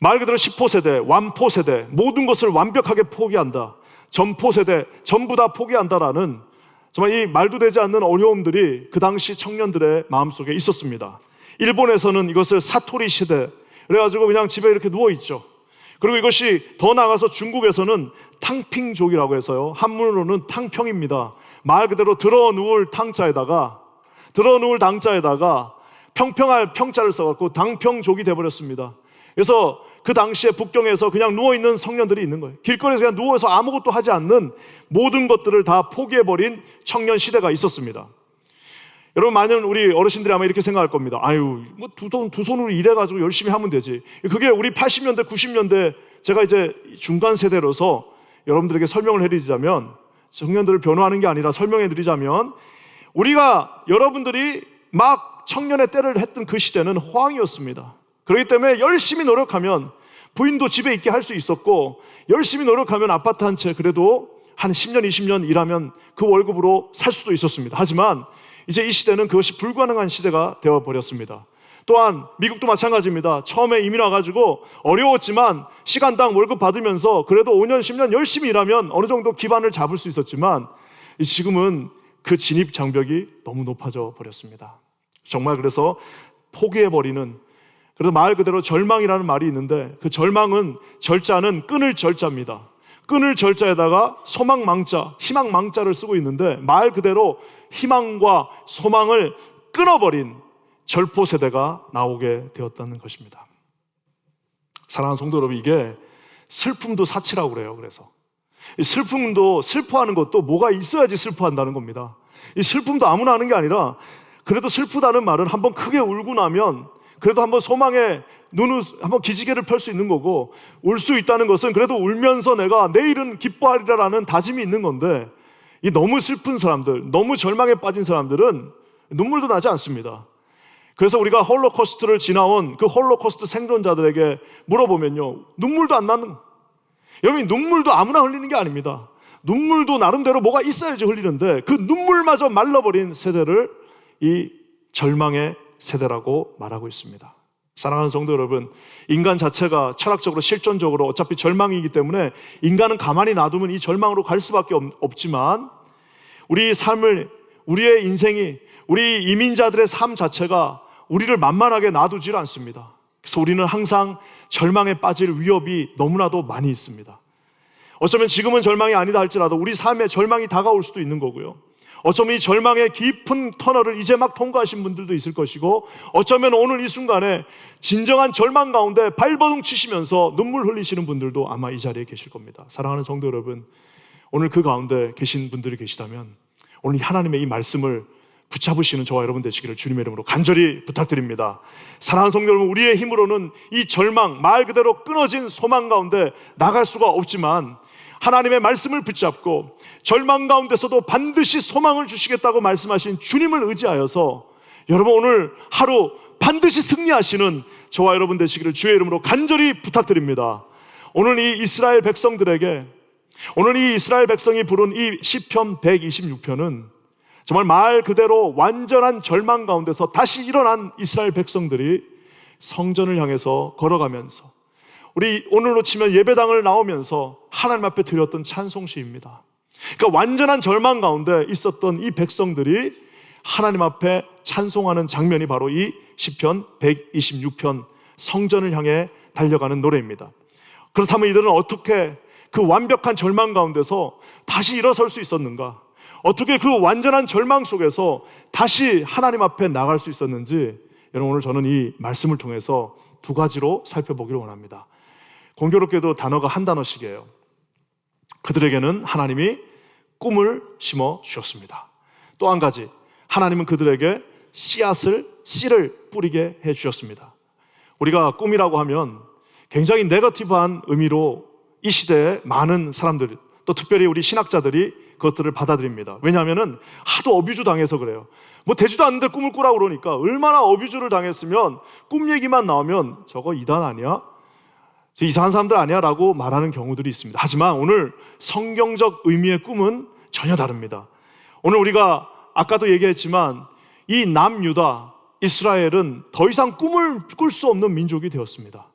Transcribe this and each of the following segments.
말 그대로 10호 세대, 완포 세대, 모든 것을 완벽하게 포기한다, 점포 세대, 전부 다 포기한다라는 정말 이 말도 되지 않는 어려움들이 그 당시 청년들의 마음속에 있었습니다. 일본에서는 이것을 사토리 시대, 그래가지고 그냥 집에 이렇게 누워있죠. 그리고 이것이 더 나아가서 중국에서는 탕핑족이라고 해서요, 한문으로는 탕평입니다. 말 그대로 들어 누울 당자에다가 평평할 평자를 써갖고 당평족이 돼버렸습니다. 그래서 그 당시에 북경에서 그냥 누워있는 청년들이 있는 거예요. 길거리에서 그냥 누워서 아무것도 하지 않는, 모든 것들을 다 포기해버린 청년 시대가 있었습니다. 여러분, 많은 우리 어르신들이 아마 이렇게 생각할 겁니다. 아유, 뭐 두 손으로 일해가지고 열심히 하면 되지. 그게 우리 80년대, 90년대, 제가 이제 중간 세대로서 여러분들에게 설명을 해드리자면, 청년들을 변호하는 게 아니라 설명해드리자면, 우리가 여러분들이 막 청년의 때를 했던 그 시대는 호황이었습니다. 그렇기 때문에 열심히 노력하면 부인도 집에 있게 할 수 있었고, 열심히 노력하면 아파트 한 채 그래도 한 10년, 20년 일하면 그 월급으로 살 수도 있었습니다. 하지만 이제 이 시대는 그것이 불가능한 시대가 되어버렸습니다. 또한 미국도 마찬가지입니다. 처음에 이민 와가지고 어려웠지만 시간당 월급 받으면서 그래도 5년, 10년 열심히 일하면 어느 정도 기반을 잡을 수 있었지만, 지금은 그 진입 장벽이 너무 높아져 버렸습니다. 정말 그래서 포기해버리는, 그래서 말 그대로 절망이라는 말이 있는데, 그 절망은, 절자는 끊을 절자입니다. 끊을 절자에다가 소망망자, 희망망자를 쓰고 있는데, 말 그대로 희망과 소망을 끊어버린 절포 세대가 나오게 되었다는 것입니다. 사랑하는 성도 여러분, 이게 슬픔도 사치라고 그래요. 그래서 이 슬픔도, 슬퍼하는 것도 뭐가 있어야지 슬퍼한다는 겁니다. 이 슬픔도 아무나 하는 게 아니라, 그래도 슬프다는 말은 한번 크게 울고 나면 그래도 한번 소망에 눈을 한번 기지개를 펼 수 있는 거고, 울 수 있다는 것은 그래도 울면서 내가 내일은 기뻐하리라라는 다짐이 있는 건데, 이 너무 슬픈 사람들, 너무 절망에 빠진 사람들은 눈물도 나지 않습니다. 그래서 우리가 홀로코스트를 지나온 그 홀로코스트 생존자들에게 물어보면요, 눈물도 안 나는, 여러분, 눈물도 아무나 흘리는 게 아닙니다. 눈물도 나름대로 뭐가 있어야지 흘리는데, 그 눈물마저 말라버린 세대를 이 절망의 세대라고 말하고 있습니다. 사랑하는 성도 여러분, 인간 자체가 철학적으로, 실존적으로 어차피 절망이기 때문에 인간은 가만히 놔두면 이 절망으로 갈 수밖에 없지만, 우리 삶을, 우리의 인생이, 우리 이민자들의 삶 자체가 우리를 만만하게 놔두질 않습니다. 그래서 우리는 항상 절망에 빠질 위협이 너무나도 많이 있습니다. 어쩌면 지금은 절망이 아니다 할지라도 우리 삶에 절망이 다가올 수도 있는 거고요, 어쩌면 이 절망의 깊은 터널을 이제 막 통과하신 분들도 있을 것이고, 어쩌면 오늘 이 순간에 진정한 절망 가운데 발버둥 치시면서 눈물 흘리시는 분들도 아마 이 자리에 계실 겁니다. 사랑하는 성도 여러분, 오늘 그 가운데 계신 분들이 계시다면 오늘 하나님의 이 말씀을 붙잡으시는 저와 여러분 되시기를 주님의 이름으로 간절히 부탁드립니다. 사랑하는 성도 여러분, 우리의 힘으로는 이 절망, 말 그대로 끊어진 소망 가운데 나갈 수가 없지만, 하나님의 말씀을 붙잡고 절망 가운데서도 반드시 소망을 주시겠다고 말씀하신 주님을 의지하여서 여러분 오늘 하루 반드시 승리하시는 저와 여러분 되시기를 주의 이름으로 간절히 부탁드립니다. 오늘 이 이스라엘 백성들에게, 오늘 이 이스라엘 백성이 부른 이 시편 126편은 정말 말 그대로 완전한 절망 가운데서 다시 일어난 이스라엘 백성들이 성전을 향해서 걸어가면서, 우리 오늘로 치면 예배당을 나오면서 하나님 앞에 드렸던 찬송시입니다. 그러니까 완전한 절망 가운데 있었던 이 백성들이 하나님 앞에 찬송하는 장면이 바로 이 시편 126편 성전을 향해 달려가는 노래입니다. 그렇다면 이들은 어떻게 그 완벽한 절망 가운데서 다시 일어설 수 있었는가? 어떻게 그 완전한 절망 속에서 다시 하나님 앞에 나갈 수 있었는지, 여러분 오늘 저는 이 말씀을 통해서 두 가지로 살펴보기를 원합니다. 공교롭게도 단어가 한 단어씩이에요. 그들에게는 하나님이 꿈을 심어 주셨습니다. 또 한 가지, 하나님은 그들에게 씨를 뿌리게 해 주셨습니다. 우리가 꿈이라고 하면 굉장히 네거티브한 의미로 이 시대에 많은 사람들, 또 특별히 우리 신학자들이 그것들을 받아들입니다. 왜냐하면 하도 어뷰즈 당해서 그래요. 뭐 되지도 않는데 꿈을 꾸라고 그러니까, 얼마나 어뷰즈를 당했으면 꿈 얘기만 나오면 저거 이단 아니야? 저 이상한 사람들 아니야? 라고 말하는 경우들이 있습니다. 하지만 오늘 성경적 의미의 꿈은 전혀 다릅니다. 오늘 우리가 아까도 얘기했지만 이 남유다, 이스라엘은 더 이상 꿈을 꿀 수 없는 민족이 되었습니다.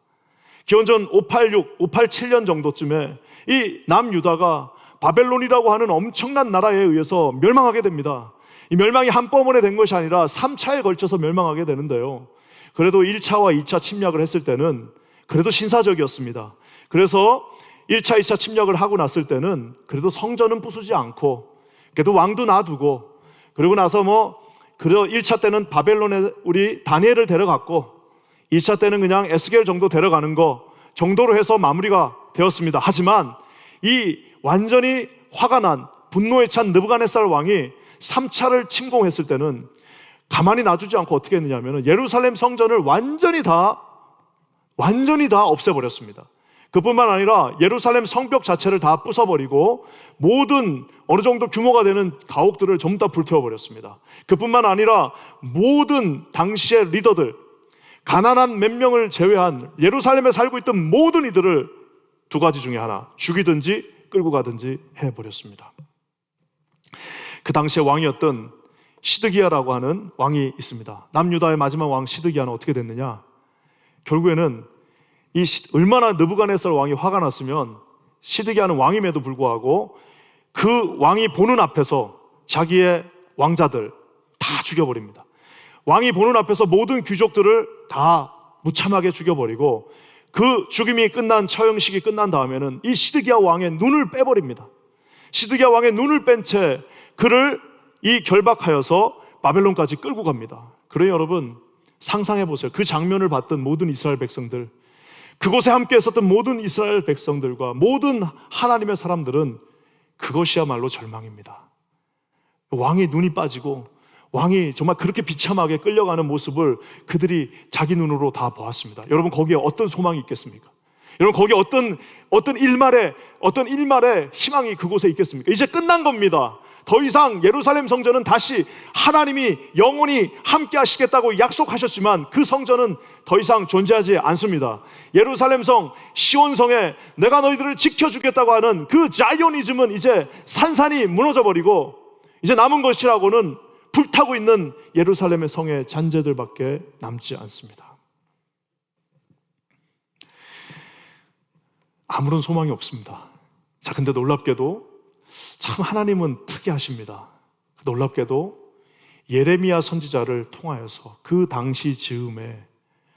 기원전 586, 587년 정도쯤에 이 남유다가 바벨론이라고 하는 엄청난 나라에 의해서 멸망하게 됩니다. 이 멸망이 한꺼번에 된 것이 아니라 3차에 걸쳐서 멸망하게 되는데요. 그래도 1차와 2차 침략을 했을 때는 그래도 신사적이었습니다. 그래서 1차, 2차 침략을 하고 났을 때는 그래도 성전은 부수지 않고 그래도 왕도 놔두고, 그리고 나서 1차 때는 바벨론에 우리 다니엘을 데려갔고 2차 때는 그냥 에스겔 정도 데려가는 거 정도로 해서 마무리가 되었습니다. 하지만 이 완전히 화가 난 분노에 찬 느부갓네살 왕이 3차를 침공했을 때는 가만히 놔두지 않고 어떻게 했느냐면 예루살렘 성전을 완전히 다 없애버렸습니다. 그뿐만 아니라 예루살렘 성벽 자체를 다 부숴버리고 모든 어느 정도 규모가 되는 가옥들을 전부 다 불태워버렸습니다. 그뿐만 아니라 모든 당시의 리더들, 가난한 몇 명을 제외한 예루살렘에 살고 있던 모든 이들을 두 가지 중에 하나, 죽이든지 끌고 가든지 해버렸습니다. 그 당시의 왕이었던 시드기야라고 하는 왕이 있습니다. 남유다의 마지막 왕 시드기야는 어떻게 됐느냐? 결국에는 얼마나 느부갓네살 왕이 화가 났으면 시드기야는 왕임에도 불구하고 그 왕이 보는 앞에서 자기의 왕자들 다 죽여버립니다. 왕이 보는 앞에서 모든 귀족들을 다 무참하게 죽여버리고 그 죽임이 끝난 처형식이 끝난 다음에는 이 시드기야 왕의 눈을 빼버립니다. 시드기야 왕의 눈을 뺀 채 그를 결박하여서 바벨론까지 끌고 갑니다. 그래요, 여러분 상상해 보세요. 그 장면을 봤던 모든 이스라엘 백성들, 그곳에 함께 있었던 모든 이스라엘 백성들과 모든 하나님의 사람들은 그것이야말로 절망입니다. 왕이 눈이 빠지고 왕이 정말 그렇게 비참하게 끌려가는 모습을 그들이 자기 눈으로 다 보았습니다. 여러분 거기에 어떤 소망이 있겠습니까? 여러분 거기에 어떤 일말의 희망이 그곳에 있겠습니까? 이제 끝난 겁니다. 더 이상 예루살렘 성전은 다시 하나님이 영원히 함께 하시겠다고 약속하셨지만 그 성전은 더 이상 존재하지 않습니다. 예루살렘 성, 시온성에 내가 너희들을 지켜주겠다고 하는 그 자이오니즘은 이제 산산이 무너져버리고 이제 남은 것이라고는 불타고 있는 예루살렘의 성의 잔재들밖에 남지 않습니다. 아무런 소망이 없습니다. 자, 근데 놀랍게도 참 하나님은 특이하십니다. 놀랍게도 예레미야 선지자를 통하여서 그 당시 즈음에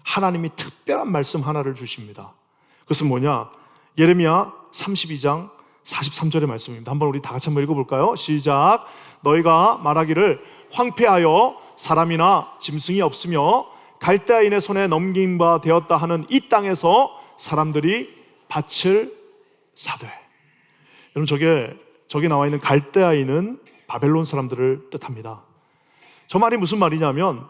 하나님이 특별한 말씀 하나를 주십니다. 그것은 뭐냐? 예레미야 32장 43절의 말씀입니다. 한번 우리 다 같이 한번 읽어볼까요? 시작. 너희가 말하기를 황폐하여 사람이나 짐승이 없으며 갈대아인의 손에 넘긴 바 되었다 하는 이 땅에서 사람들이 밭을 사되. 여러분 저기 나와 있는 갈대아인은 바벨론 사람들을 뜻합니다. 저 말이 무슨 말이냐면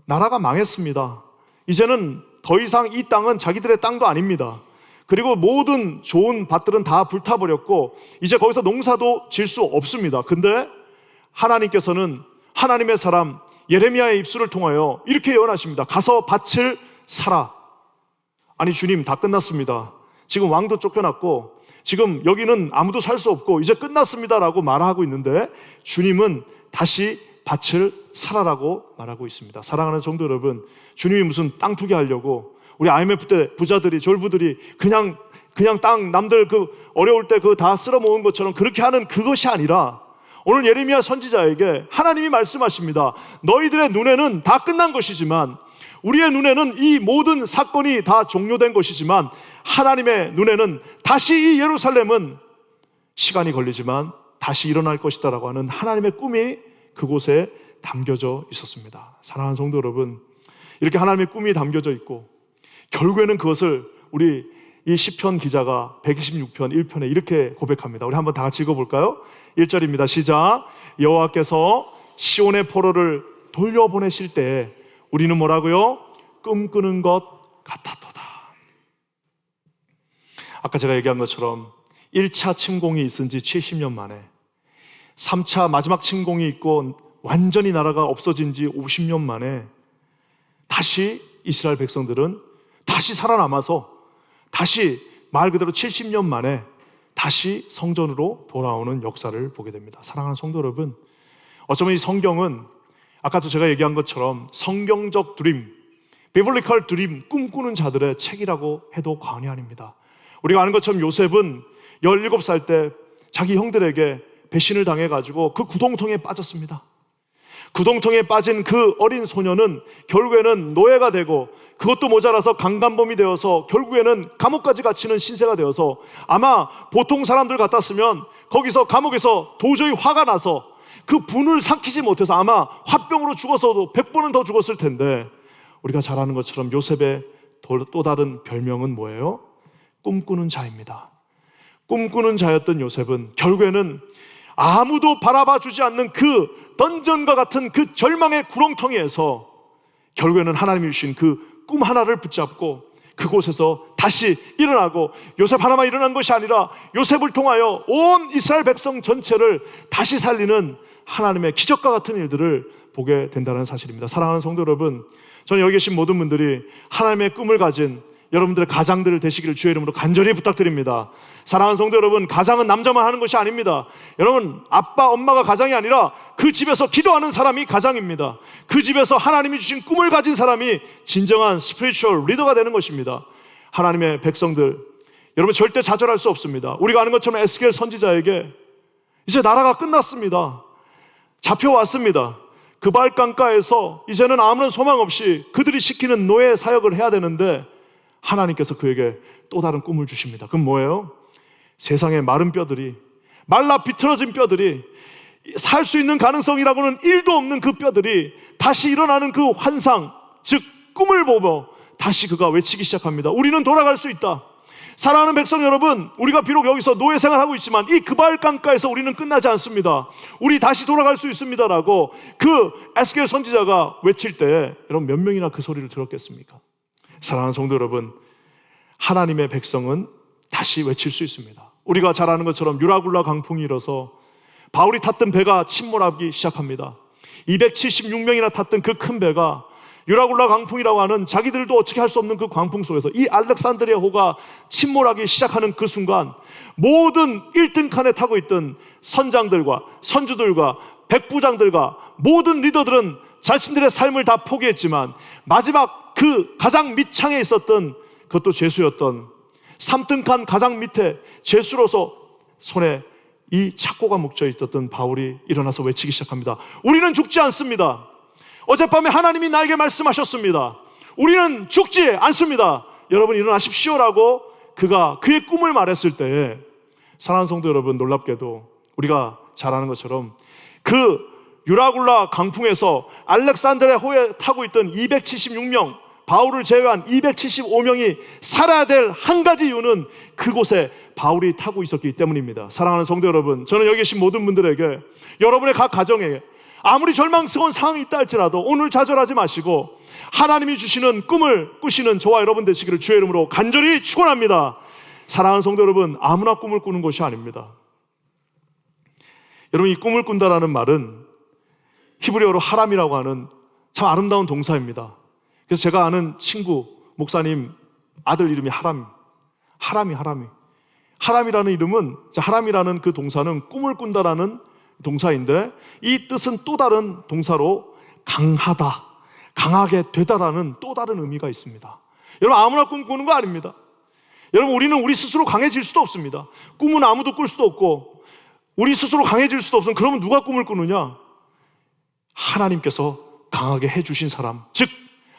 나라가 망했습니다. 이제는 더 이상 이 땅은 자기들의 땅도 아닙니다. 그리고 모든 좋은 밭들은 다 불타버렸고 이제 거기서 농사도 질 수 없습니다. 근데 하나님께서는 하나님의 사람 예레미야의 입술을 통하여 이렇게 예언하십니다. 가서 밭을 사라. 아니 주님, 다 끝났습니다. 지금 왕도 쫓겨났고 지금 여기는 아무도 살 수 없고 이제 끝났습니다라고 말하고 있는데 주님은 다시 밭을 사라라고 말하고 있습니다. 사랑하는 성도 여러분, 주님이 무슨 땅 투기하려고 우리 IMF 때 부자들이 졸부들이 그냥 땅 남들 어려울 때 다 쓸어 모은 것처럼 그렇게 하는 그것이 아니라 오늘 예레미야 선지자에게 하나님이 말씀하십니다. 너희들의 눈에는 다 끝난 것이지만 우리의 눈에는 이 모든 사건이 다 종료된 것이지만 하나님의 눈에는 다시 이 예루살렘은 시간이 걸리지만 다시 일어날 것이다라고 하는 하나님의 꿈이 그곳에 담겨져 있었습니다. 사랑하는 성도 여러분, 이렇게 하나님의 꿈이 담겨져 있고 결국에는 그것을 우리 이 시편 기자가 126편 1편에 이렇게 고백합니다. 우리 한번 다 같이 읽어볼까요? 1절입니다. 시작. 여호와께서 시온의 포로를 돌려보내실 때 우리는 뭐라고요? 꿈꾸는 것 같았도다. 아까 제가 얘기한 것처럼 1차 침공이 있은 지 70년 만에 3차 마지막 침공이 있고 완전히 나라가 없어진 지 50년 만에 다시 이스라엘 백성들은 다시 살아남아서 다시 말 그대로 70년 만에 다시 성전으로 돌아오는 역사를 보게 됩니다. 사랑하는 성도 여러분, 어쩌면 이 성경은 아까도 제가 얘기한 것처럼 성경적 드림, 비블리컬 드림, 꿈꾸는 자들의 책이라고 해도 과언이 아닙니다. 우리가 아는 것처럼 요셉은 17살 때 자기 형들에게 배신을 당해가지고 그 구동통에 빠졌습니다. 구동통에 빠진 그 어린 소녀는 결국에는 노예가 되고, 그것도 모자라서 강간범이 되어서 결국에는 감옥까지 갇히는 신세가 되어서, 아마 보통 사람들 같았으면 거기서 감옥에서 도저히 화가 나서 그 분을 삭히지 못해서 아마 화병으로 죽었어도 100번은 더 죽었을 텐데, 우리가 잘 아는 것처럼 요셉의 또 다른 별명은 뭐예요? 꿈꾸는 자입니다. 꿈꾸는 자였던 요셉은 결국에는 아무도 바라봐 주지 않는 그 던전과 같은 그 절망의 구렁텅이에서 결국에는 하나님이 주신 그 꿈 하나를 붙잡고 그곳에서 다시 일어나고, 요셉 하나만 일어난 것이 아니라 요셉을 통하여 온 이스라엘 백성 전체를 다시 살리는 하나님의 기적과 같은 일들을 보게 된다는 사실입니다. 사랑하는 성도 여러분, 저는 여기 계신 모든 분들이 하나님의 꿈을 가진 여러분들의 가장들 되시기를 주의 이름으로 간절히 부탁드립니다. 사랑하는 성도 여러분, 가장은 남자만 하는 것이 아닙니다. 여러분, 아빠, 엄마가 가장이 아니라 그 집에서 기도하는 사람이 가장입니다. 그 집에서 하나님이 주신 꿈을 가진 사람이 진정한 스피리추얼 리더가 되는 것입니다. 하나님의 백성들, 여러분 절대 좌절할 수 없습니다. 우리가 아는 것처럼 에스겔 선지자에게 이제 나라가 끝났습니다. 잡혀왔습니다. 그발 강가에서 이제는 아무런 소망 없이 그들이 시키는 노예 사역을 해야 되는데, 하나님께서 그에게 또 다른 꿈을 주십니다. 그건 뭐예요? 세상의 마른 뼈들이, 말라 비틀어진 뼈들이, 살 수 있는 가능성이라고는 1도 없는 그 뼈들이 다시 일어나는 그 환상, 즉 꿈을 보며 다시 그가 외치기 시작합니다. 우리는 돌아갈 수 있다. 사랑하는 백성 여러분, 우리가 비록 여기서 노예 생활하고 있지만 이 그발 강가에서 우리는 끝나지 않습니다. 우리 다시 돌아갈 수 있습니다라고 그 에스겔 선지자가 외칠 때에 여러분 몇 명이나 그 소리를 들었겠습니까? 사랑하는 성도 여러분, 하나님의 백성은 다시 외칠 수 있습니다. 우리가 잘 아는 것처럼 유라굴라 강풍이 일어서 바울이 탔던 배가 침몰하기 시작합니다. 276명이나 탔던 그 큰 배가 유라굴라 강풍이라고 하는 자기들도 어떻게 할 수 없는 그 광풍 속에서 이 알렉산드리아 호가 침몰하기 시작하는 그 순간, 모든 1등 칸에 타고 있던 선장들과 선주들과 백부장들과 모든 리더들은 자신들의 삶을 다 포기했지만, 마지막 그 가장 밑창에 있었던, 그것도 죄수였던 3등칸 가장 밑에 죄수로서 손에 이 착고가 묶여 있었던 바울이 일어나서 외치기 시작합니다. 우리는 죽지 않습니다. 어젯밤에 하나님이 나에게 말씀하셨습니다. 우리는 죽지 않습니다. 여러분 일어나십시오라고 그가 그의 꿈을 말했을 때에, 사랑하는 성도 여러분, 놀랍게도 우리가 잘 아는 것처럼 그 유라굴라 강풍에서 알렉산드리아 호에 타고 있던 276명, 바울을 제외한 275명이 살아야 될 한 가지 이유는 그곳에 바울이 타고 있었기 때문입니다. 사랑하는 성도 여러분, 저는 여기 계신 모든 분들에게, 여러분의 각 가정에 아무리 절망스러운 상황이 있다 할지라도 오늘 좌절하지 마시고 하나님이 주시는 꿈을 꾸시는 저와 여러분 되시기를 주의 이름으로 간절히 축원합니다. 사랑하는 성도 여러분, 아무나 꿈을 꾸는 것이 아닙니다. 여러분, 이 꿈을 꾼다라는 말은 히브리어로 하람이라고 하는 참 아름다운 동사입니다. 그래서 제가 아는 친구 목사님 아들 이름이 하람이라는 이름은, 하람이라는 그 동사는 꿈을 꾼다라는 동사인데, 이 뜻은 또 다른 동사로 강하다, 강하게 되다라는 또 다른 의미가 있습니다. 여러분, 아무나 꿈 꾸는 거 아닙니다. 여러분, 우리는 우리 스스로 강해질 수도 없습니다. 꿈은 아무도 꿀 수도 없고 우리 스스로 강해질 수도 없으면 그러면 누가 꿈을 꾸느냐? 하나님께서 강하게 해주신 사람, 즉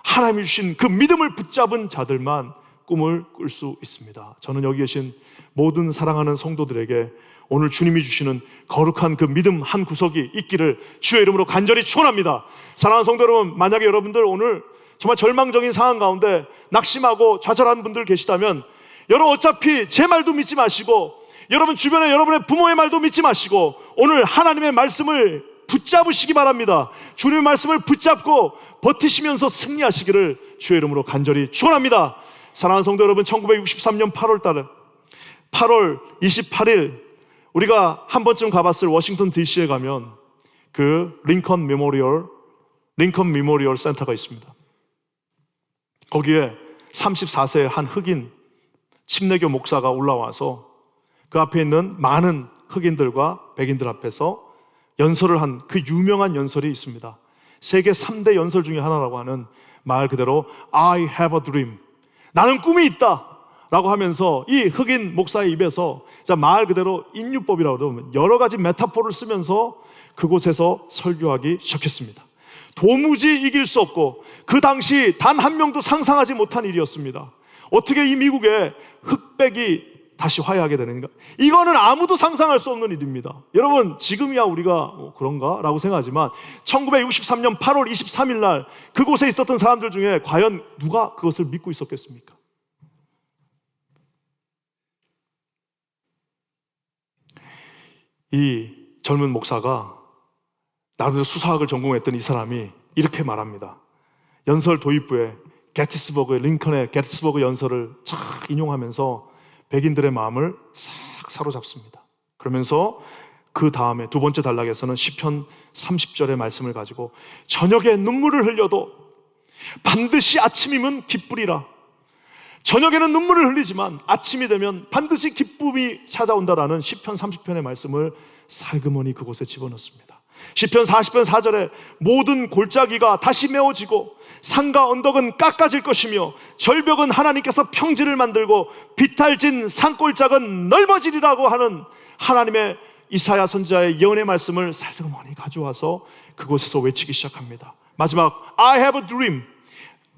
하나님이 주신 그 믿음을 붙잡은 자들만 꿈을 꿀 수 있습니다. 저는 여기 계신 모든 사랑하는 성도들에게 오늘 주님이 주시는 거룩한 그 믿음 한 구석이 있기를 주의 이름으로 간절히 축원합니다. 사랑하는 성도 여러분, 만약에 여러분들 오늘 정말 절망적인 상황 가운데 낙심하고 좌절한 분들 계시다면, 여러분 어차피 제 말도 믿지 마시고 여러분 주변에 여러분의 부모의 말도 믿지 마시고 오늘 하나님의 말씀을 붙잡으시기 바랍니다. 주님의 말씀을 붙잡고 버티시면서 승리하시기를 주의 이름으로 간절히 축원합니다. 사랑하는 성도 여러분, 1963년 8월 28일 우리가 한 번쯤 가봤을 워싱턴 DC에 가면 그 링컨 메모리얼 센터가 있습니다. 거기에 34세의 한 흑인 침례교 목사가 올라와서 그 앞에 있는 많은 흑인들과 백인들 앞에서 연설을 한 그 유명한 연설이 있습니다. 세계 3대 연설 중에 하나라고 하는 말 그대로 I have a dream, 나는 꿈이 있다 라고 하면서 이 흑인 목사의 입에서 말 그대로 인유법이라고 그러면 여러 가지 메타포를 쓰면서 그곳에서 설교하기 시작했습니다. 도무지 이길 수 없고 그 당시 단 한 명도 상상하지 못한 일이었습니다. 어떻게 이 미국에 흑백이 다시 화해하게 되는가? 이거는 아무도 상상할 수 없는 일입니다. 여러분, 지금이야 우리가 그런가? 라고 생각하지만 1963년 8월 23일 날 그곳에 있었던 사람들 중에 과연 누가 그것을 믿고 있었겠습니까? 이 젊은 목사가 나름대로 수사학을 전공했던 이 사람이 이렇게 말합니다. 연설 도입부에 링컨의 게티스버그 연설을 쫙 인용하면서 백인들의 마음을 싹 사로잡습니다. 그러면서 그 다음에 두 번째 단락에서는 시편 30절의 말씀을 가지고 저녁에 눈물을 흘려도 반드시 아침이면 기쁘리라. 저녁에는 눈물을 흘리지만 아침이 되면 반드시 기쁨이 찾아온다라는 시편 30편의 말씀을 살그머니 그곳에 집어넣습니다. 시편 40편 4절에 모든 골짜기가 다시 메워지고 산과 언덕은 깎아질 것이며 절벽은 하나님께서 평지를 만들고 비탈진 산골짜기는 넓어지리라고 하는 하나님의 이사야 선지자의 예언의 말씀을 살그머니 가져와서 그곳에서 외치기 시작합니다. 마지막 I have a dream,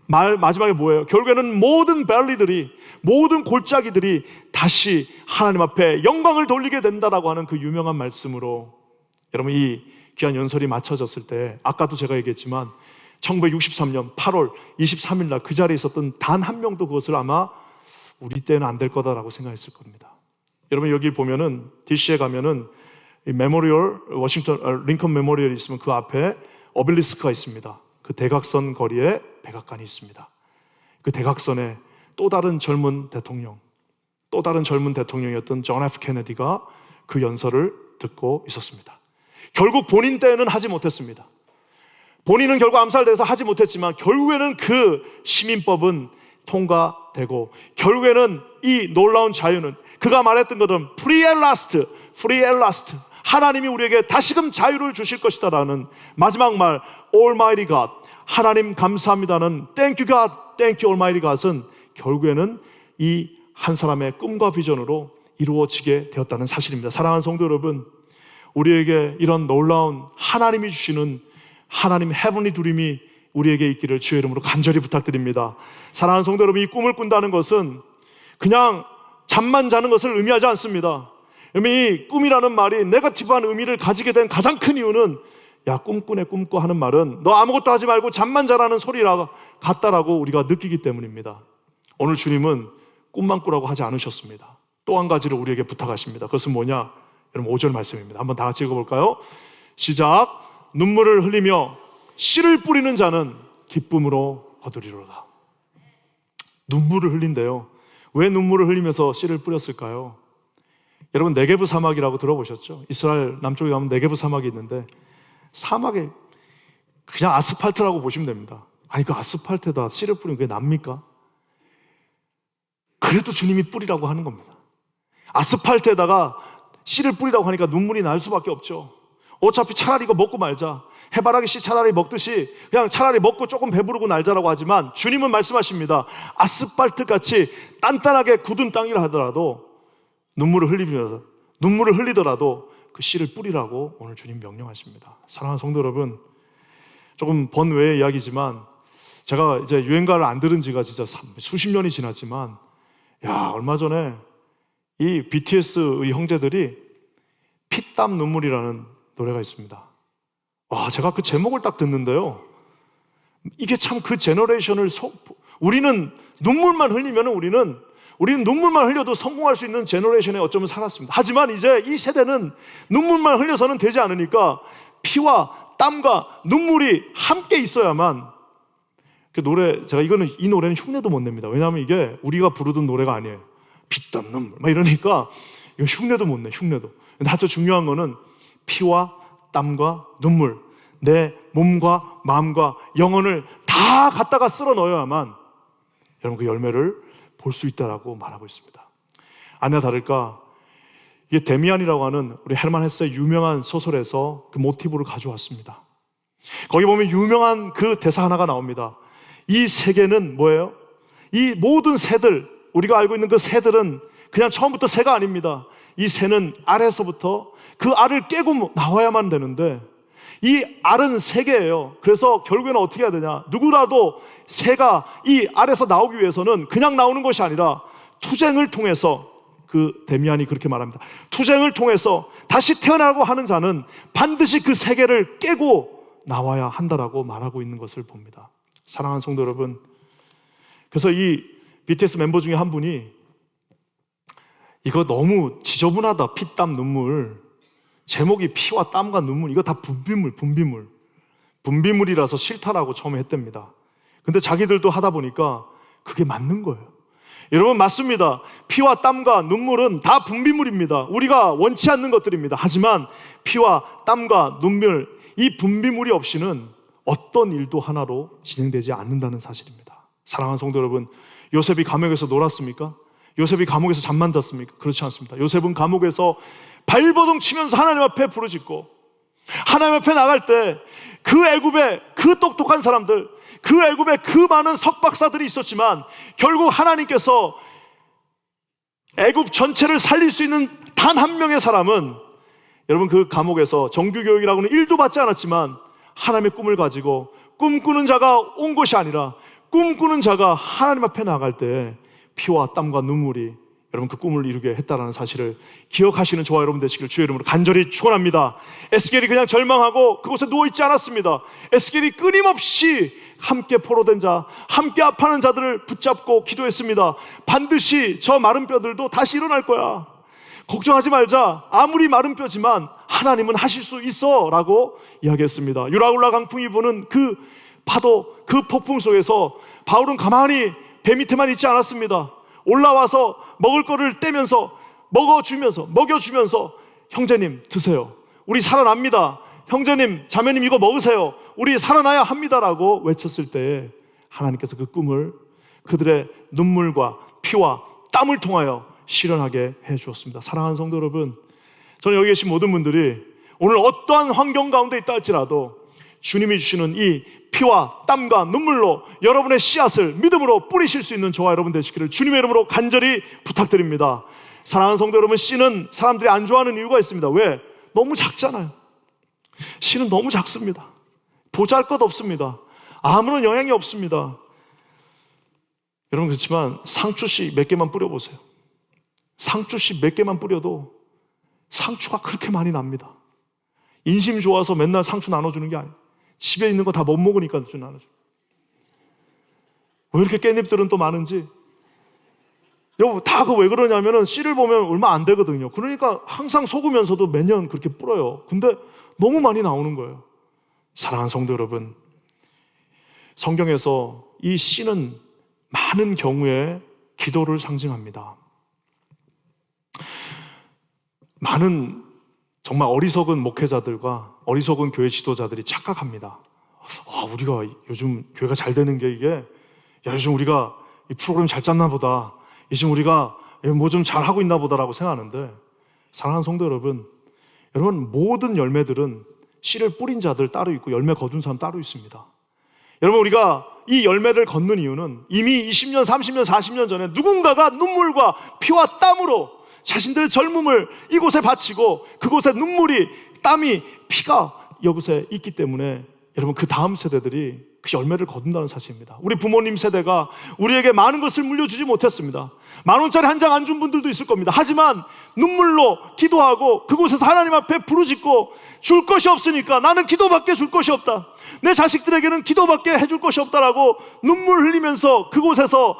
마지막에 뭐예요? 결국에는 모든 밸리들이, 모든 골짜기들이 다시 하나님 앞에 영광을 돌리게 된다라고 하는 그 유명한 말씀으로, 여러분 이 귀한 연설이 마쳐졌을 때 아까도 제가 얘기했지만 1963년 8월 23일 날 그 자리에 있었던 단 한 명도 그것을 아마 우리 때는 안 될 거다라고 생각했을 겁니다. 여러분 여기 보면은 DC에 가면은 이 메모리얼, 링컨 메모리얼이 있으면 그 앞에 오벨리스크가 있습니다. 그 대각선 거리에 백악관이 있습니다. 그 대각선에 또 다른 젊은 대통령이었던 존 F 케네디가 그 연설을 듣고 있었습니다. 결국 본인 때는 하지 못했습니다. 본인은 결국 암살돼서 하지 못했지만 결국에는 그 시민법은 통과되고 결국에는 이 놀라운 자유는 그가 말했던 것은 free at last, 하나님이 우리에게 다시금 자유를 주실 것이다 라는 마지막 말 Almighty God, 하나님 감사합니다는 Thank you God, Thank you Almighty God은 결국에는 이 한 사람의 꿈과 비전으로 이루어지게 되었다는 사실입니다. 사랑하는 성도 여러분, 우리에게 이런 놀라운 하나님이 주시는 하나님 헤븐리 드림이 우리에게 있기를 주의 이름으로 간절히 부탁드립니다. 사랑하는 성도 여러분, 이 꿈을 꾼다는 것은 그냥 잠만 자는 것을 의미하지 않습니다. 이 꿈이라는 말이 네거티브한 의미를 가지게 된 가장 큰 이유는 야 꿈꾸네 꿈꿔 하는 말은 너 아무것도 하지 말고 잠만 자라는 소리라 같다라고 우리가 느끼기 때문입니다. 오늘 주님은 꿈만 꾸라고 하지 않으셨습니다. 또 한 가지를 우리에게 부탁하십니다. 그것은 뭐냐? 여러분 5절 말씀입니다. 한번 다 같이 읽어볼까요? 시작. 눈물을 흘리며 씨를 뿌리는 자는 기쁨으로 거두리로다. 눈물을 흘린대요. 왜 눈물을 흘리면서 씨를 뿌렸을까요? 여러분 네게브 사막이라고 들어보셨죠? 이스라엘 남쪽에 가면 네게브 사막이 있는데 사막에 그냥 아스팔트라고 보시면 됩니다. 아니 그 아스팔트에다 씨를 뿌리면 그게 납니까? 그래도 주님이 뿌리라고 하는 겁니다. 아스팔트에다가 씨를 뿌리라고 하니까 눈물이 날 수밖에 없죠. 어차피 차라리 이거 먹고 말자, 해바라기 씨 차라리 먹듯이 그냥 차라리 먹고 조금 배부르고 날자라고 하지만 주님은 말씀하십니다. 아스팔트같이 단단하게 굳은 땅이라 하더라도 눈물을 흘리더라도 그 씨를 뿌리라고 오늘 주님 명령하십니다. 사랑하는 성도 여러분, 조금 번외의 이야기지만 제가 이제 유행가를 안 들은 지가 진짜 수십 년이 지났지만 얼마 전에 이 BTS의 형제들이 피땀 눈물이라는 노래가 있습니다. 제가 그 제목을 딱 듣는데요, 이게 참 그 제너레이션을 우리는 눈물만 흘리면 우리는 눈물만 흘려도 성공할 수 있는 제너레이션에 어쩌면 살았습니다. 하지만 이제 이 세대는 눈물만 흘려서는 되지 않으니까 피와 땀과 눈물이 함께 있어야만 그 노래, 이 노래는 흉내도 못 냅니다. 왜냐하면 이게 우리가 부르던 노래가 아니에요. 피땀 눈물 막 이러니까 이거 흉내도 못 내, 흉내도. 근데 아주 중요한 거는 피와 땀과 눈물, 내 몸과 마음과 영혼을 다 갖다가 쓸어 넣어야만 여러분 그 열매를 볼 수 있다라고 말하고 있습니다. 아니나 다를까 이게 데미안이라고 하는 우리 헤르만 헤세의 유명한 소설에서 그 모티브를 가져왔습니다. 거기 보면 유명한 그 대사 하나가 나옵니다. 이 세계는 뭐예요? 이 모든 새들, 우리가 알고 있는 그 새들은 그냥 처음부터 새가 아닙니다. 이 새는 알에서부터 그 알을 깨고 나와야만 되는데 이 알은 세계예요. 그래서 결국에는 어떻게 해야 되냐? 누구라도 새가 이 알에서 나오기 위해서는 그냥 나오는 것이 아니라 투쟁을 통해서, 그 데미안이 그렇게 말합니다. 투쟁을 통해서 다시 태어나고 하는 자는 반드시 그 세계를 깨고 나와야 한다라고 말하고 있는 것을 봅니다. 사랑하는 성도 여러분, 그래서 이 BTS 멤버 중에 한 분이 이거 너무 지저분하다, 피, 땀, 눈물, 제목이 피와 땀과 눈물, 이거 다 분비물이라서 싫다라고 처음에 했답니다. 근데 자기들도 하다 보니까 그게 맞는 거예요. 여러분, 맞습니다. 피와 땀과 눈물은 다 분비물입니다. 우리가 원치 않는 것들입니다. 하지만 피와 땀과 눈물, 이 분비물이 없이는 어떤 일도 하나로 진행되지 않는다는 사실입니다. 사랑하는 성도 여러분, 요셉이 감옥에서 놀았습니까? 요셉이 감옥에서 잠만 잤습니까? 그렇지 않습니다. 요셉은 감옥에서 발버둥 치면서 하나님 앞에 부르짖고, 하나님 앞에 나갈 때 그 애굽에 그 똑똑한 사람들, 그 애굽에 그 많은 석박사들이 있었지만 결국 하나님께서 애굽 전체를 살릴 수 있는 단 한 명의 사람은, 여러분, 그 감옥에서 정규교육이라고는 1도 받지 않았지만 하나님의 꿈을 가지고 꿈꾸는 자가 온 것이 아니라 꿈꾸는 자가 하나님 앞에 나갈 때 피와 땀과 눈물이 여러분 그 꿈을 이루게 했다는 사실을 기억하시는 저와 여러분 되시기를 주의 이름으로 간절히 축원합니다. 에스겔이 그냥 절망하고 그곳에 누워있지 않았습니다. 에스겔이 끊임없이 함께 포로된 자, 함께 아파하는 자들을 붙잡고 기도했습니다. 반드시 저 마른 뼈들도 다시 일어날 거야. 걱정하지 말자. 아무리 마른 뼈지만 하나님은 하실 수 있어 라고 이야기했습니다. 유라굴라 강풍이 부는 그 파도, 그 폭풍 속에서 바울은 가만히 배 밑에만 있지 않았습니다. 올라와서 먹을 거를 떼면서 먹여주면서 형제님 드세요. 우리 살아납니다. 형제님, 자매님 이거 먹으세요. 우리 살아나야 합니다라고 외쳤을 때에 하나님께서 그 꿈을 그들의 눈물과 피와 땀을 통하여 실현하게 해주었습니다. 사랑하는 성도 여러분, 저는 여기 계신 모든 분들이 오늘 어떠한 환경 가운데 있다 할지라도 주님이 주시는 이 피와 땀과 눈물로 여러분의 씨앗을 믿음으로 뿌리실 수 있는 저와 여러분 되시기를 주님의 이름으로 간절히 부탁드립니다. 사랑하는 성도 여러분, 씨는 사람들이 안 좋아하는 이유가 있습니다. 왜? 너무 작잖아요. 씨는 너무 작습니다. 보잘것없습니다. 아무런 영향이 없습니다. 여러분, 그렇지만 상추씨 몇 개만 뿌려보세요. 상추씨 몇 개만 뿌려도 상추가 그렇게 많이 납니다. 인심 좋아서 맨날 상추 나눠주는 게 아니에요. 집에 있는 거 다 못 먹으니까 좀 나눠줘. 왜 이렇게 깻잎들은 또 많은지. 여러분, 다 그 왜 그러냐면은 씨를 보면 얼마 안 되거든요. 그러니까 항상 속으면서도 매년 그렇게 뿌려요. 근데 너무 많이 나오는 거예요. 사랑하는 성도 여러분, 성경에서 이 씨는 많은 경우에 기도를 상징합니다. 많은 정말 어리석은 목회자들과 어리석은 교회 지도자들이 착각합니다. 우리가 요즘 교회가 잘 되는 게 이게, 요즘 우리가 이 프로그램 잘 짰나 보다, 요즘 우리가 뭐 좀 잘하고 있나 보다라고 생각하는데, 사랑하는 성도 여러분, 모든 열매들은 씨를 뿌린 자들 따로 있고 열매 거둔 사람 따로 있습니다. 여러분, 우리가 이 열매를 걷는 이유는 이미 20년, 30년, 40년 전에 누군가가 눈물과 피와 땀으로 자신들의 젊음을 이곳에 바치고 그곳에 눈물이, 땀이, 피가 이곳에 있기 때문에 여러분, 그 다음 세대들이 그 열매를 거둔다는 사실입니다. 우리 부모님 세대가 우리에게 많은 것을 물려주지 못했습니다. 10,000원짜리 한 장 안 준 분들도 있을 겁니다. 하지만 눈물로 기도하고 그곳에서 하나님 앞에 부르짖고, 줄 것이 없으니까 나는 기도밖에 줄 것이 없다, 내 자식들에게는 기도밖에 해줄 것이 없다라고 눈물 흘리면서 그곳에서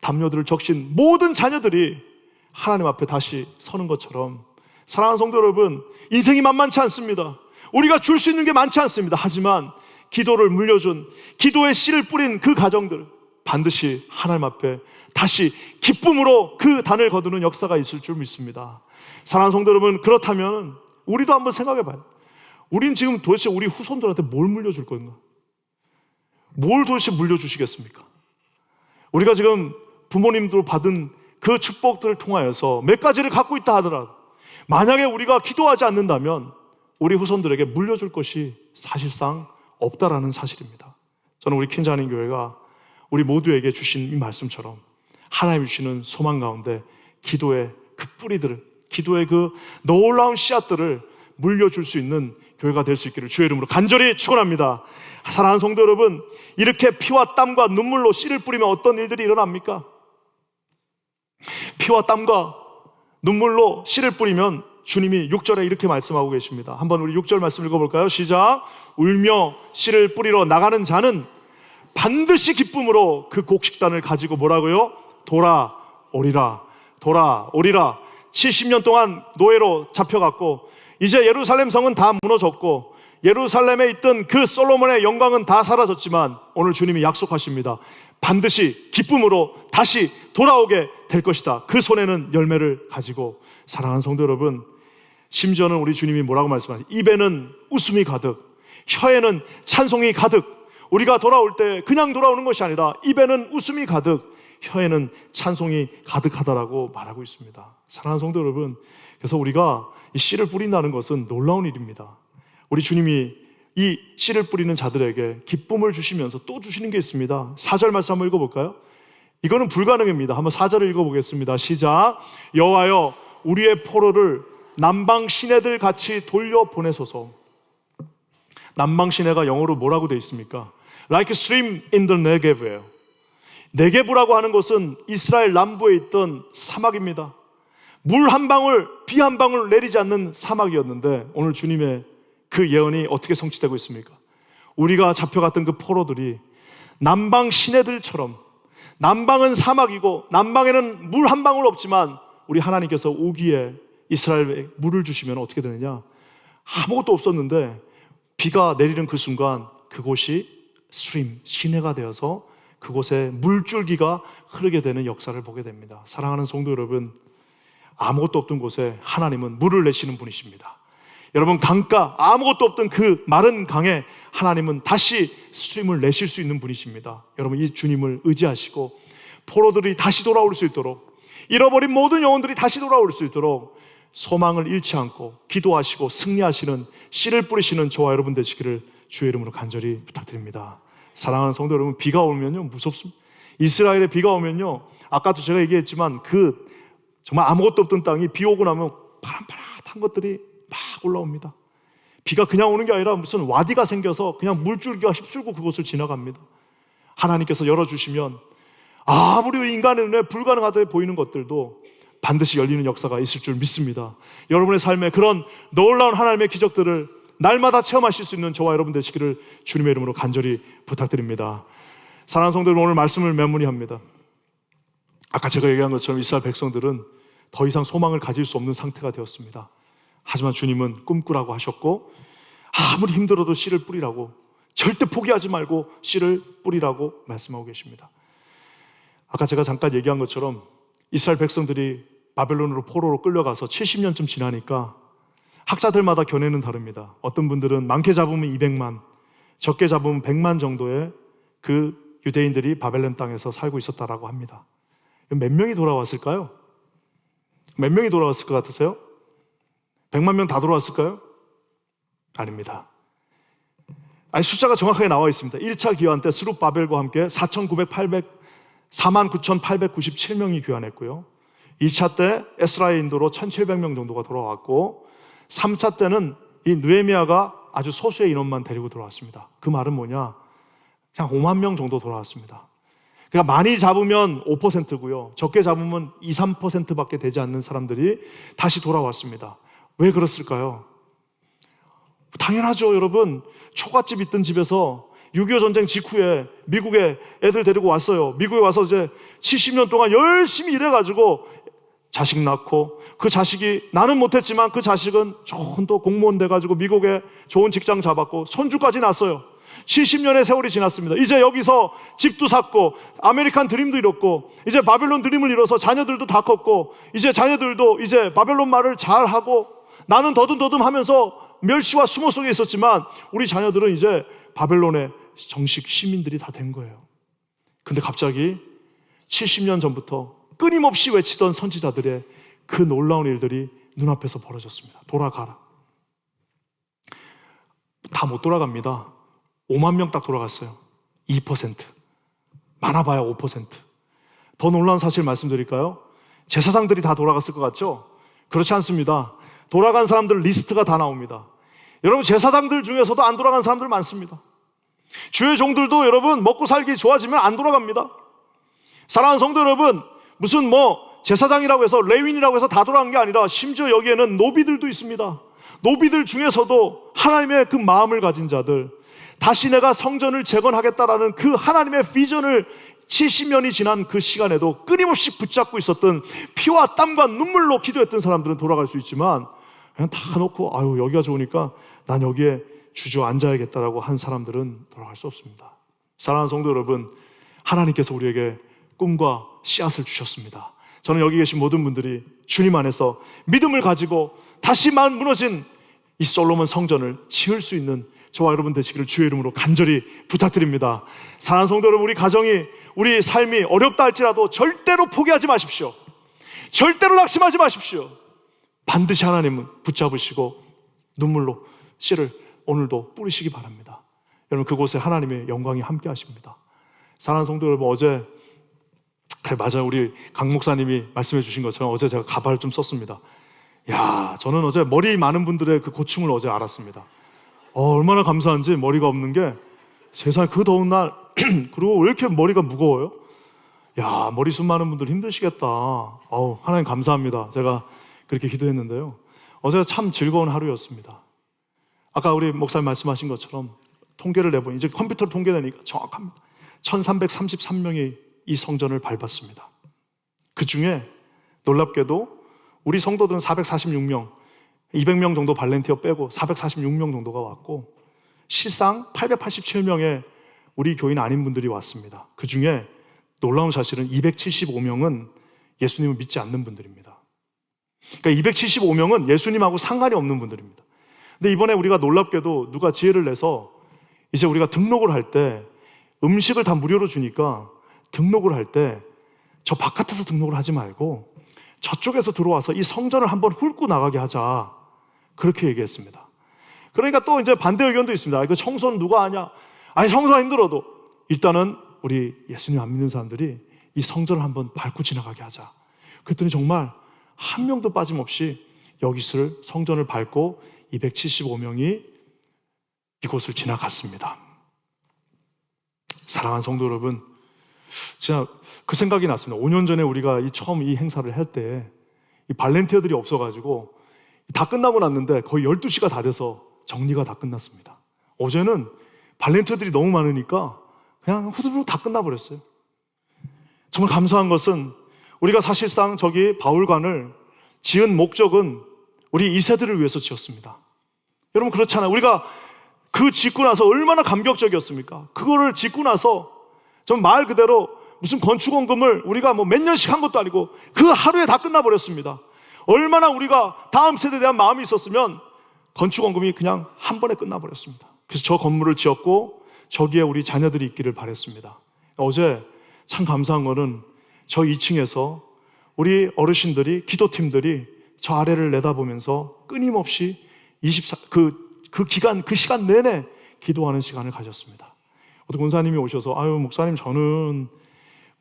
담요들을 적신 모든 자녀들이 하나님 앞에 다시 서는 것처럼, 사랑하는 성도 여러분, 인생이 만만치 않습니다. 우리가 줄 수 있는 게 많지 않습니다. 하지만 기도를 물려준, 기도의 씨를 뿌린 그 가정들, 반드시 하나님 앞에 다시 기쁨으로 그 단을 거두는 역사가 있을 줄 믿습니다. 사랑하는 성도 여러분, 그렇다면 우리도 한번 생각해 봐요. 우린 지금 도대체 우리 후손들한테 뭘 물려줄 건가? 뭘 도대체 물려주시겠습니까? 우리가 지금 부모님들 받은 그 축복들을 통하여서 몇 가지를 갖고 있다 하더라도, 만약에 우리가 기도하지 않는다면 우리 후손들에게 물려줄 것이 사실상 없다라는 사실입니다. 저는 우리 킨자님 교회가 우리 모두에게 주신 이 말씀처럼 하나님 주시는 소망 가운데 기도의 그 뿌리들을, 기도의 그 놀라운 씨앗들을 물려줄 수 있는 교회가 될 수 있기를 주의 이름으로 간절히 축원합니다. 사랑하는 성도 여러분, 이렇게 피와 땀과 눈물로 씨를 뿌리면 어떤 일들이 일어납니까? 피와 땀과 눈물로 씨를 뿌리면 주님이 6절에 이렇게 말씀하고 계십니다. 한번 우리 6절 말씀 읽어볼까요? 시작. 울며 씨를 뿌리러 나가는 자는 반드시 기쁨으로 그 곡식단을 가지고 뭐라고요? 돌아오리라. 돌아오리라. 70년 동안 노예로 잡혀갔고 이제 예루살렘 성은 다 무너졌고 예루살렘에 있던 그 솔로몬의 영광은 다 사라졌지만 오늘 주님이 약속하십니다. 반드시 기쁨으로 다시 돌아오게 될 것이다. 그 손에는 열매를 가지고. 사랑하는 성도 여러분, 심지어는 우리 주님이 뭐라고 말씀하세요? 입에는 웃음이 가득, 혀에는 찬송이 가득. 우리가 돌아올 때 그냥 돌아오는 것이 아니라 입에는 웃음이 가득, 혀에는 찬송이 가득하다라고 말하고 있습니다. 사랑하는 성도 여러분, 그래서 우리가 이 씨를 뿌린다는 것은 놀라운 일입니다. 우리 주님이 이 씨를 뿌리는 자들에게 기쁨을 주시면서 또 주시는 게 있습니다. 4절 말씀 한번 읽어볼까요? 이거는 불가능합니다. 한번 4절을 읽어보겠습니다. 시작. 여호와여 우리의 포로를 남방 시내들 같이 돌려보내소서. 남방 시내가 영어로 뭐라고 되어 있습니까? Like a stream in the Negev예요. 네게브라고 하는 것은 이스라엘 남부에 있던 사막입니다. 물 한 방울, 비 한 방울 내리지 않는 사막이었는데 오늘 주님의 그 예언이 어떻게 성취되고 있습니까? 우리가 잡혀갔던 그 포로들이 남방 시내들처럼, 남방은 사막이고 남방에는 물 한 방울 없지만 우리 하나님께서 오기에 이스라엘에 물을 주시면 어떻게 되느냐? 아무것도 없었는데 비가 내리는 그 순간 그곳이 스트림, 시내가 되어서 그곳에 물줄기가 흐르게 되는 역사를 보게 됩니다. 사랑하는 성도 여러분, 아무것도 없던 곳에 하나님은 물을 내시는 분이십니다. 여러분, 강가, 아무것도 없던 그 마른 강에 하나님은 다시 스트림을 내실 수 있는 분이십니다. 여러분, 이 주님을 의지하시고 포로들이 다시 돌아올 수 있도록, 잃어버린 모든 영혼들이 다시 돌아올 수 있도록 소망을 잃지 않고 기도하시고 승리하시는 씨를 뿌리시는 저와 여러분 되시기를 주의 이름으로 간절히 부탁드립니다. 사랑하는 성도 여러분, 비가 오면요 무섭습니다. 이스라엘에 비가 오면요, 아까도 제가 얘기했지만 그 정말 아무것도 없던 땅이 비 오고 나면 파란파란한 것들이 막 올라옵니다. 비가 그냥 오는 게 아니라 무슨 와디가 생겨서 그냥 물줄기가 휩쓸고 그곳을 지나갑니다. 하나님께서 열어주시면 아무리 인간의 눈에 불가능하다 보이는 것들도 반드시 열리는 역사가 있을 줄 믿습니다. 여러분의 삶에 그런 놀라운 하나님의 기적들을 날마다 체험하실 수 있는 저와 여러분 되시기를 주님의 이름으로 간절히 부탁드립니다. 사랑하는 성도들, 오늘 말씀을 마무리합니다. 아까 제가 얘기한 것처럼 이스라엘 백성들은 더 이상 소망을 가질 수 없는 상태가 되었습니다. 하지만 주님은 꿈꾸라고 하셨고 아무리 힘들어도 씨를 뿌리라고, 절대 포기하지 말고 씨를 뿌리라고 말씀하고 계십니다. 아까 제가 잠깐 얘기한 것처럼 이스라엘 백성들이 바벨론으로 포로로 끌려가서 70년쯤 지나니까 학자들마다 견해는 다릅니다. 어떤 분들은 많게 잡으면 200만, 적게 잡으면 100만 정도의 그 유대인들이 바벨론 땅에서 살고 있었다라고 합니다. 몇 명이 돌아왔을까요? 몇 명이 돌아왔을 것 같으세요? 100만 명 다 돌아왔을까요? 아닙니다. 아니, 숫자가 정확하게 나와 있습니다. 1차 귀환 때 스룹바벨과 함께 49,897명이 귀환했고요. 2차 때 에스라의 인도로 1,700명 정도가 돌아왔고 3차 때는 이 느헤미야가 아주 소수의 인원만 데리고 돌아왔습니다. 그 말은 뭐냐? 그냥 5만 명 정도 돌아왔습니다. 그러니까 많이 잡으면 5%고요. 적게 잡으면 2, 3%밖에 되지 않는 사람들이 다시 돌아왔습니다. 왜 그랬을까요? 당연하죠, 여러분. 초가집 있던 집에서 6.25 전쟁 직후에 미국에 애들 데리고 왔어요. 미국에 와서 이제 70년 동안 열심히 일해가지고 자식 낳고 그 자식이, 나는 못했지만 그 자식은 좋은 또 공무원 돼가지고 미국에 좋은 직장 잡았고 손주까지 낳았어요. 70년의 세월이 지났습니다. 이제 여기서 집도 샀고 아메리칸 드림도 이뤘고 이제 바벨론 드림을 이뤄서 자녀들도 다 컸고 이제 자녀들도 이제 바벨론 말을 잘하고 나는 더듬더듬 하면서 멸시와 수모 속에 있었지만 우리 자녀들은 이제 바벨론의 정식 시민들이 다 된 거예요. 근데 갑자기 70년 전부터 끊임없이 외치던 선지자들의 그 놀라운 일들이 눈앞에서 벌어졌습니다. 돌아가라. 다 못 돌아갑니다. 5만 명 딱 돌아갔어요. 2%. 많아봐야 5%. 더 놀라운 사실 말씀드릴까요? 제사장들이 다 돌아갔을 것 같죠? 그렇지 않습니다. 돌아간 사람들 리스트가 다 나옵니다. 여러분, 제사장들 중에서도 안 돌아간 사람들 많습니다. 주의 종들도 여러분 먹고 살기 좋아지면 안 돌아갑니다. 사랑하는 성도 여러분, 무슨 제사장이라고 해서 레위인이라고 해서 다 돌아간 게 아니라 심지어 여기에는 노비들도 있습니다. 노비들 중에서도 하나님의 그 마음을 가진 자들, 다시 내가 성전을 재건하겠다라는 그 하나님의 비전을 70년이 지난 그 시간에도 끊임없이 붙잡고 있었던, 피와 땀과 눈물로 기도했던 사람들은 돌아갈 수 있지만, 그냥 다 놓고 아유 여기가 좋으니까 난 여기에 주저앉아야겠다라고 한 사람들은 돌아갈 수 없습니다. 사랑하는 성도 여러분, 하나님께서 우리에게 꿈과 씨앗을 주셨습니다. 저는 여기 계신 모든 분들이 주님 안에서 믿음을 가지고 다시 무너진 이 솔로몬 성전을 지을 수 있는 저와 여러분 되시기를 주의 이름으로 간절히 부탁드립니다. 사랑하는 성도 여러분, 우리 가정이, 우리 삶이 어렵다 할지라도 절대로 포기하지 마십시오. 절대로 낙심하지 마십시오. 반드시 하나님은 붙잡으시고 눈물로 씨를 오늘도 뿌리시기 바랍니다. 여러분, 그곳에 하나님의 영광이 함께 하십니다. 사랑하는 성도 여러분, 어제 맞아요, 우리 강 목사님이 말씀해 주신 것처럼 어제 제가 가발을 좀 썼습니다. 저는 어제 머리 많은 분들의 그 고충을 어제 알았습니다. 얼마나 감사한지, 머리가 없는 게 세상에 그 더운 날 그리고 왜 이렇게 머리가 무거워요? 머리숱 많은 분들 힘드시겠다. 하나님 감사합니다. 제가 그렇게 기도했는데요, 어제가 참 즐거운 하루였습니다. 아까 우리 목사님 말씀하신 것처럼 통계를 내보니 이제 컴퓨터로 통계 내니까 정확합니다. 1333명이 이 성전을 밟았습니다. 그 중에 놀랍게도 우리 성도들은 446명, 200명 정도 발렌티어 빼고 446명 정도가 왔고, 실상 887명의 우리 교인 아닌 분들이 왔습니다. 그 중에 놀라운 사실은 275명은 예수님을 믿지 않는 분들입니다. 그러니까 275명은 예수님하고 상관이 없는 분들입니다. 근데 이번에 우리가 놀랍게도 누가 지혜를 내서 이제 우리가 등록을 할 때 음식을 다 무료로 주니까 등록을 할 때 저 바깥에서 등록을 하지 말고 저쪽에서 들어와서 이 성전을 한번 훑고 나가게 하자, 그렇게 얘기했습니다. 그러니까 또 이제 반대 의견도 있습니다. 이거 청소는 누가 하냐? 아니, 청소가 힘들어도 일단은 우리 예수님 안 믿는 사람들이 이 성전을 한번 밟고 지나가게 하자. 그랬더니 정말 한 명도 빠짐없이 여기를 성전을 밟고 275명이 이곳을 지나갔습니다. 사랑하는 성도 여러분, 진짜 그 생각이 났습니다. 5년 전에 우리가 처음 이 행사를 할 때 이 발렌티어들이 없어가지고 다 끝나고 났는데 거의 12시가 다 돼서 정리가 다 끝났습니다. 어제는 발렌티어들이 너무 많으니까 그냥 후두둑 다 끝나버렸어요. 정말 감사한 것은 우리가 사실상 저기 바울관을 지은 목적은 우리 2세들을 위해서 지었습니다. 여러분, 그렇잖아요. 우리가 그 짓고 나서 얼마나 감격적이었습니까? 그거를 짓고 나서 좀 말 그대로 무슨 건축원금을 우리가 몇 년씩 한 것도 아니고 그 하루에 다 끝나버렸습니다. 얼마나 우리가 다음 세대에 대한 마음이 있었으면 건축원금이 그냥 한 번에 끝나버렸습니다. 그래서 저 건물을 지었고 저기에 우리 자녀들이 있기를 바랬습니다. 어제 참 감사한 거는 저 2층에서 우리 어르신들이, 기도팀들이 저 아래를 내다보면서 끊임없이 그 시간 내내 기도하는 시간을 가졌습니다. 어떤 권사님이 오셔서 목사님, 저는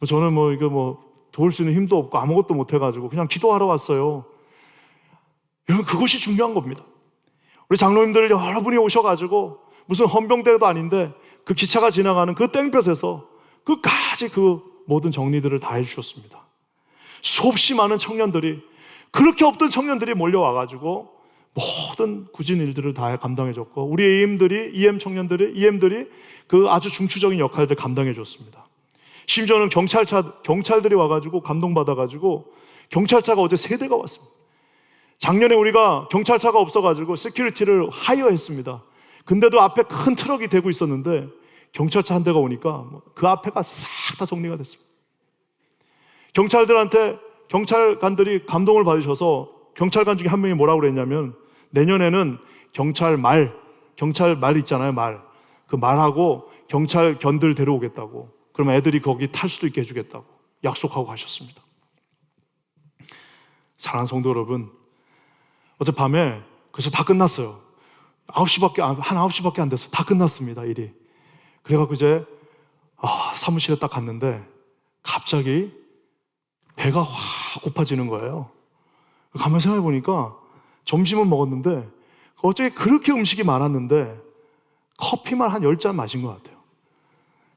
이거 도울 수 있는 힘도 없고 아무것도 못 해가지고 그냥 기도하러 왔어요. 여러분, 그것이 중요한 겁니다. 우리 장로님들 여러분이 오셔가지고 무슨 헌병대도 아닌데 그 기차가 지나가는 그 땡볕에서 끝까지 그 모든 정리들을 다 해주셨습니다. 수없이 많은 청년들이, 그렇게 없던 청년들이 몰려와가지고 모든 굳은 일들을 다 감당해줬고, 우리 EM 청년들이 그 아주 중추적인 역할들 감당해줬습니다. 심지어는 경찰들이 와가지고 감동받아가지고 경찰차가 어제 3대가 왔습니다. 작년에 우리가 경찰차가 없어가지고 시큐리티를 하이어했습니다. 근데도 앞에 큰 트럭이 대고 있었는데 경찰차 한 대가 오니까 그 앞에가 싹 다 정리가 됐습니다. 경찰관들이 감동을 받으셔서 경찰관 중에 한 명이 뭐라고 그랬냐면, 내년에는 경찰 말 있잖아요, 그 말하고 경찰견들 데려오겠다고, 그러면 애들이 거기 탈 수도 있게 해주겠다고 약속하고 가셨습니다. 사랑하는 성도 여러분, 어젯밤에 그래서 다 끝났어요. 한 9시밖에 안 돼서 다 끝났습니다, 일이. 그래갖고 이제 사무실에 딱 갔는데 갑자기 배가 확 고파지는 거예요. 가만히 생각해 보니까 점심은 먹었는데 어떻게 그렇게 음식이 많았는데 커피만 한 10잔 마신 것 같아요.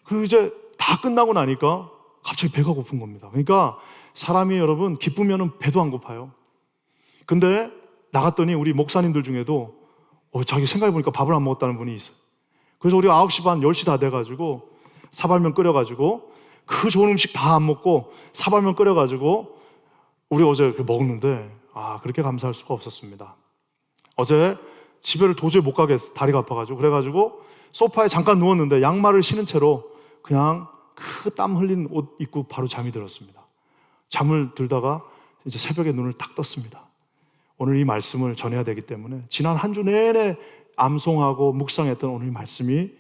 그리고 이제 다 끝나고 나니까 갑자기 배가 고픈 겁니다. 그러니까 사람이 여러분 기쁘면 배도 안 고파요. 근데 나갔더니 우리 목사님들 중에도 자기 생각해 보니까 밥을 안 먹었다는 분이 있어요. 그래서 우리 9시 반, 10시 다 돼가지고 사발면 끓여가지고 그 좋은 음식 다 안 먹고 사발면 끓여가지고 우리 어제 먹었는데 그렇게 감사할 수가 없었습니다. 어제 집에를 도저히 못 가겠어. 다리가 아파가지고. 그래가지고 소파에 잠깐 누웠는데 양말을 신은 채로 그냥 그 땀 흘린 옷 입고 바로 잠이 들었습니다. 잠을 들다가 이제 새벽에 눈을 딱 떴습니다. 오늘 이 말씀을 전해야 되기 때문에 지난 한 주 내내 암송하고 묵상했던 오늘 이 말씀이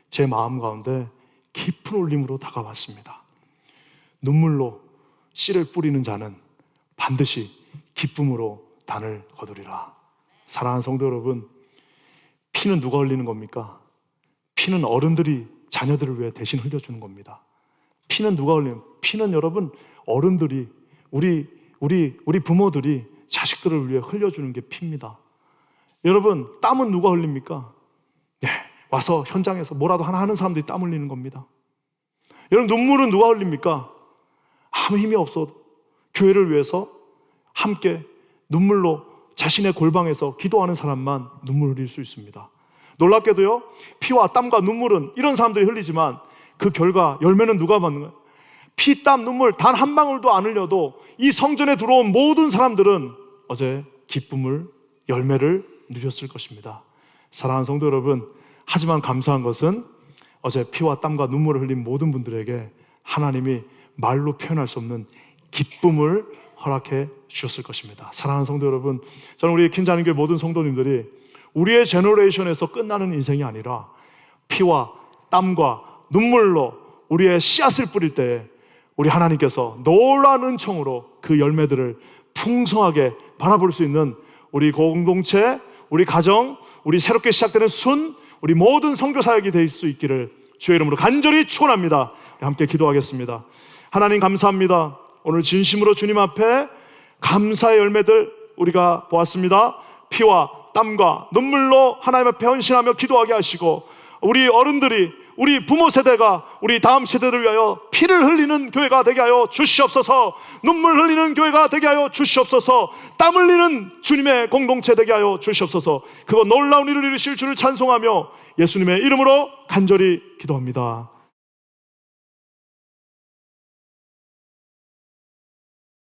제 마음 가운데 깊은 울림으로 다가왔습니다. 눈물로 씨를 뿌리는 자는 반드시 기쁨으로 단을 거두리라. 사랑하는 성도 여러분, 피는 누가 흘리는 겁니까? 피는 어른들이 자녀들을 위해 대신 흘려주는 겁니다. 피는 누가 흘리는? 피는 여러분 어른들이 우리 부모들이 자식들을 위해 흘려주는 게 피입니다. 여러분 땀은 누가 흘립니까? 와서 현장에서 뭐라도 하나 하는 사람들이 땀 흘리는 겁니다. 여러분 눈물은 누가 흘립니까? 아무 힘이 없어도 교회를 위해서 함께 눈물로 자신의 골방에서 기도하는 사람만 눈물 흘릴 수 있습니다. 놀랍게도요, 피와 땀과 눈물은 이런 사람들이 흘리지만 그 결과 열매는 누가 받는 거예요? 피, 땀, 눈물 단 한 방울도 안 흘려도 이 성전에 들어온 모든 사람들은 어제 기쁨을, 열매를 누렸을 것입니다. 사랑하는 성도 여러분, 하지만 감사한 것은 어제 피와 땀과 눈물을 흘린 모든 분들에게 하나님이 말로 표현할 수 없는 기쁨을 허락해 주셨을 것입니다. 사랑하는 성도 여러분, 저는 우리 킨자님교회 모든 성도님들이 우리의 제너레이션에서 끝나는 인생이 아니라 피와 땀과 눈물로 우리의 씨앗을 뿌릴 때 우리 하나님께서 놀라운 은총으로 그 열매들을 풍성하게 바라볼 수 있는 우리 공동체, 우리 가정, 우리 새롭게 시작되는 우리 모든 선교 사역이 될 수 있기를 주의 이름으로 간절히 축원합니다. 함께 기도하겠습니다. 하나님 감사합니다. 오늘 진심으로 주님 앞에 감사의 열매들 우리가 보았습니다. 피와 땀과 눈물로 하나님 앞에 헌신하며 기도하게 하시고 우리 어른들이 우리 부모 세대가 우리 다음 세대를 위하여 피를 흘리는 교회가 되게 하여 주시옵소서. 눈물 흘리는 교회가 되게 하여 주시옵소서. 땀 흘리는 주님의 공동체 되게 하여 주시옵소서. 그거 놀라운 일을 이루실 주를 찬송하며 예수님의 이름으로 간절히 기도합니다.